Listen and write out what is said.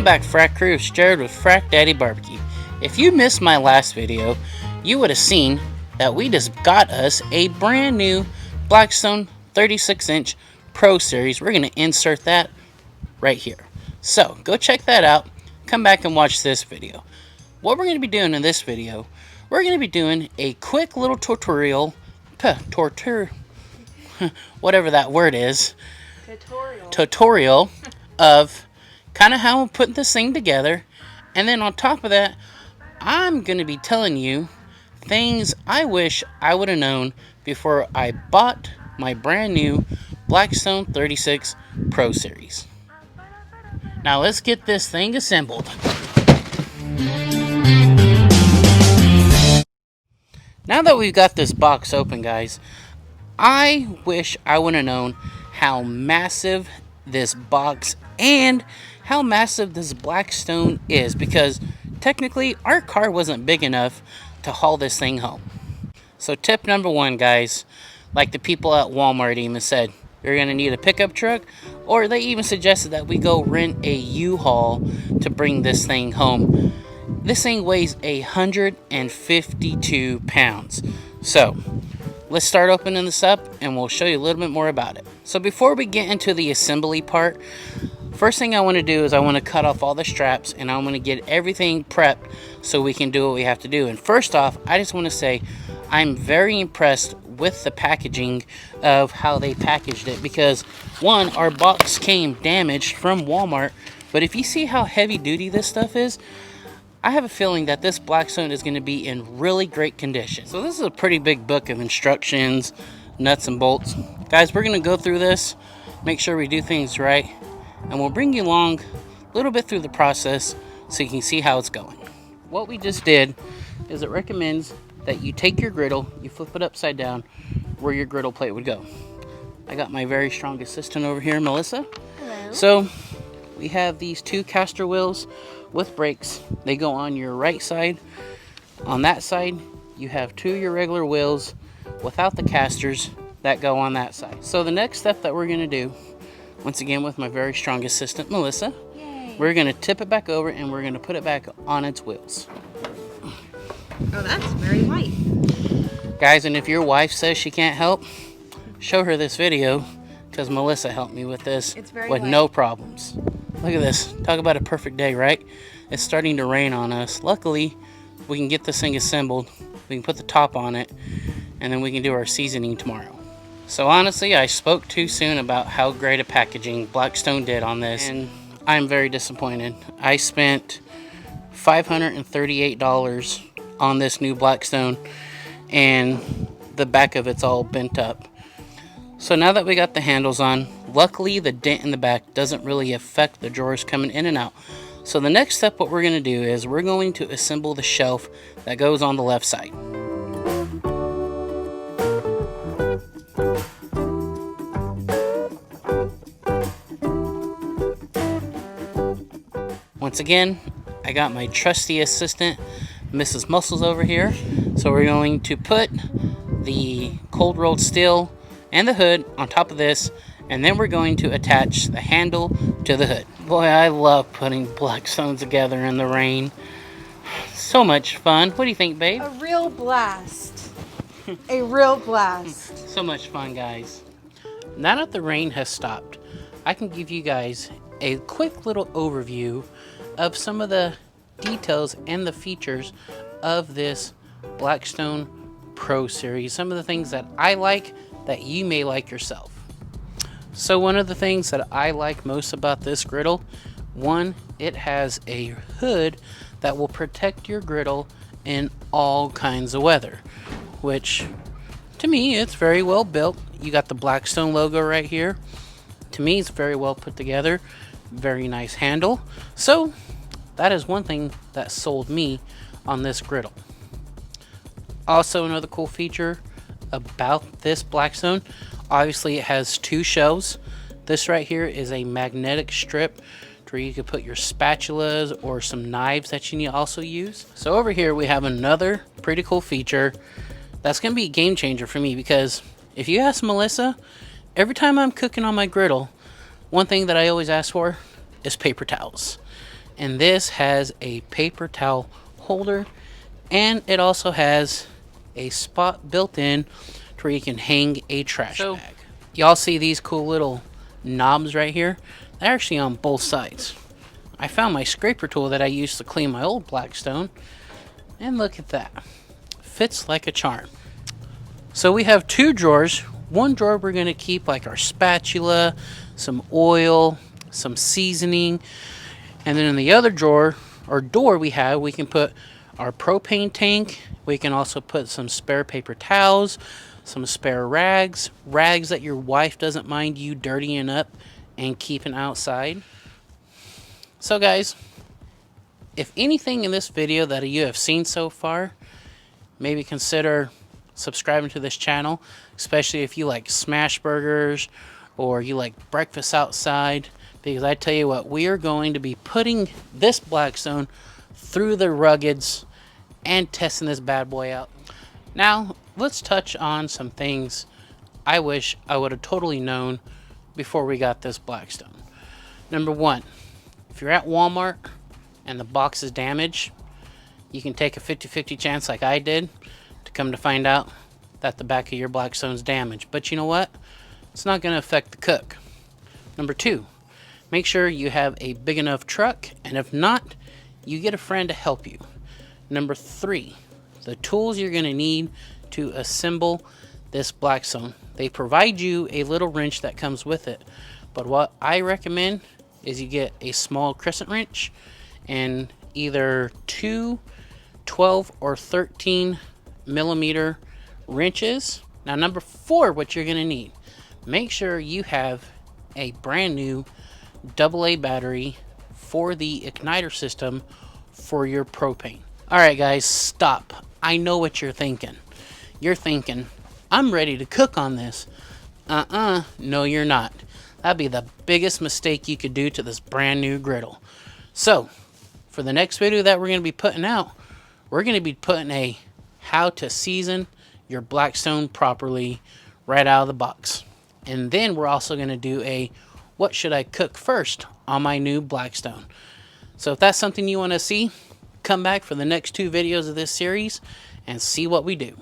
back, Frac Crew. It's Jared with Frac Daddy Barbecue. If you missed my last video, you would have seen that we just got us a brand new Blackstone 36-inch Pro Series. We're going to insert that right here. So, go check that out. Come back and watch this video. What we're going to be doing in this video, we're going to be doing a quick little tutorial, whatever that word is, tutorial of kind of how I'm putting this thing together. And then on top of that, I'm going to be telling you things I wish I would have known before I bought my brand new Blackstone 36 Pro Series. Now let's get this thing assembled. Now that we've got this box open, guys, I wish I would have known how massive this box and how massive this Blackstone is, because technically our car wasn't big enough to haul this thing home. So tip number one, guys, like the people at Walmart even said, you're going to need a pickup truck, or they even suggested that we go rent a U-Haul to bring this thing home. This thing weighs 152 pounds. So let's start opening this up and we'll show you a little bit more about it. So before we get into the assembly part, first thing I want to do is I want to cut off all the straps and I want to get everything prepped so we can do what we have to do. And first off, I just want to say I'm very impressed with the packaging of how they packaged it, because one, our box came damaged from Walmart, but if you see how heavy duty this stuff is, I have a feeling that this Blackstone is going to be in really great condition. So this is a pretty big book of instructions, nuts and bolts. Guys, we're going to go through this, make sure we do things right, and we'll bring you along a little bit through the process so you can see how it's going. What we just did is it recommends that you take your griddle, you flip it upside down where your griddle plate would go. I got my very strong assistant over here, Melissa. Hello. So we have these two caster wheels with brakes. They go on your right side. On that side, you have two of your regular wheels without the casters that go on that side. So the next step that we're going to do, once again with my very strong assistant, Melissa, yay, we're going to tip it back over and we're going to put it back on its wheels. Oh, that's very light. Guys, and if your wife says she can't help, show her this video, because Melissa helped me with this with no problems. Look at this. Talk about a perfect day, right? It's starting to rain on us. Luckily, we can get this thing assembled. We can put the top on it, and then we can do our seasoning tomorrow. So honestly, I spoke too soon about how great a packaging Blackstone did on this, and I'm very disappointed. I spent $538 on this new Blackstone, and the back of it's all bent up. So now that we got the handles on, luckily the dent in the back doesn't really affect the drawers coming in and out. So the next step, what we're going to do is we're going to assemble the shelf that goes on the left side. Once again, I got my trusty assistant, Mrs. Muscles, over here. So we're going to put the cold rolled steel and the hood on top of this, and then we're going to attach the handle to the hood. Boy, I love putting Blackstones together in the rain. So much fun. What do you think, babe? A real blast. A real blast. So much fun, guys. Now that the rain has stopped, I can give you guys a quick little overview of some of the details and the features of this Blackstone Pro Series. Some of the things that I like that you may like yourself. So one of the things that I like most about this griddle, one, it has a hood that will protect your griddle in all kinds of weather, which to me, it's very well built. You got the Blackstone logo right here. To me, it's very well put together. Very nice handle. So that is one thing that sold me on this griddle. Also, another cool feature about this Blackstone, obviously it has two shelves. This right here is a magnetic strip where you could put your spatulas or some knives that you need to also use. So over here we have another pretty cool feature that's going to be a game changer for me, because if you ask Melissa, every time I'm cooking on my griddle, one thing that I always ask for is paper towels. And this has a paper towel holder, and it also has a spot built in to where you can hang a trash bag. Y'all see these cool little knobs right here? They're actually on both sides. I found my scraper tool that I used to clean my old Blackstone, and look at that. Fits like a charm. So we have two drawers. One drawer we're going to keep like our spatula, some oil, some seasoning, and then in the other drawer or door we can put our propane tank. We can also put some spare paper towels, some spare rags that your wife doesn't mind you dirtying up and keeping outside. So guys, if anything in this video that you have seen so far, maybe consider subscribing to this channel, especially if you like smash burgers or you like breakfast outside, because I tell you what, we are going to be putting this Blackstone through the ruggeds and testing this bad boy out. Now, let's touch on some things I wish I would have totally known before we got this Blackstone. Number one, if you're at Walmart and the box is damaged, you can take a 50-50 chance like I did to come to find out that the back of your Blackstone's damaged. But you know what? It's not going to affect the cook. Number two, make sure you have a big enough truck, and if not, you get a friend to help you. Number three, the tools you're going to need to assemble this Blackstone. They provide you a little wrench that comes with it, but what I recommend is you get a small crescent wrench and either two 12 or 13 millimeter wrenches. Now number four, what you're going to need, make sure you have a brand new AA battery for the igniter system for your propane. Alright guys, stop. I know what you're thinking. You're thinking, I'm ready to cook on this. No you're not. That'd be the biggest mistake you could do to this brand new griddle. So, for the next video that we're going to be putting out, we're going to be putting a how to season your Blackstone properly right out of the box. And then we're also going to do a what should I cook first on my new Blackstone. So if that's something you want to see, come back for the next two videos of this series and see what we do.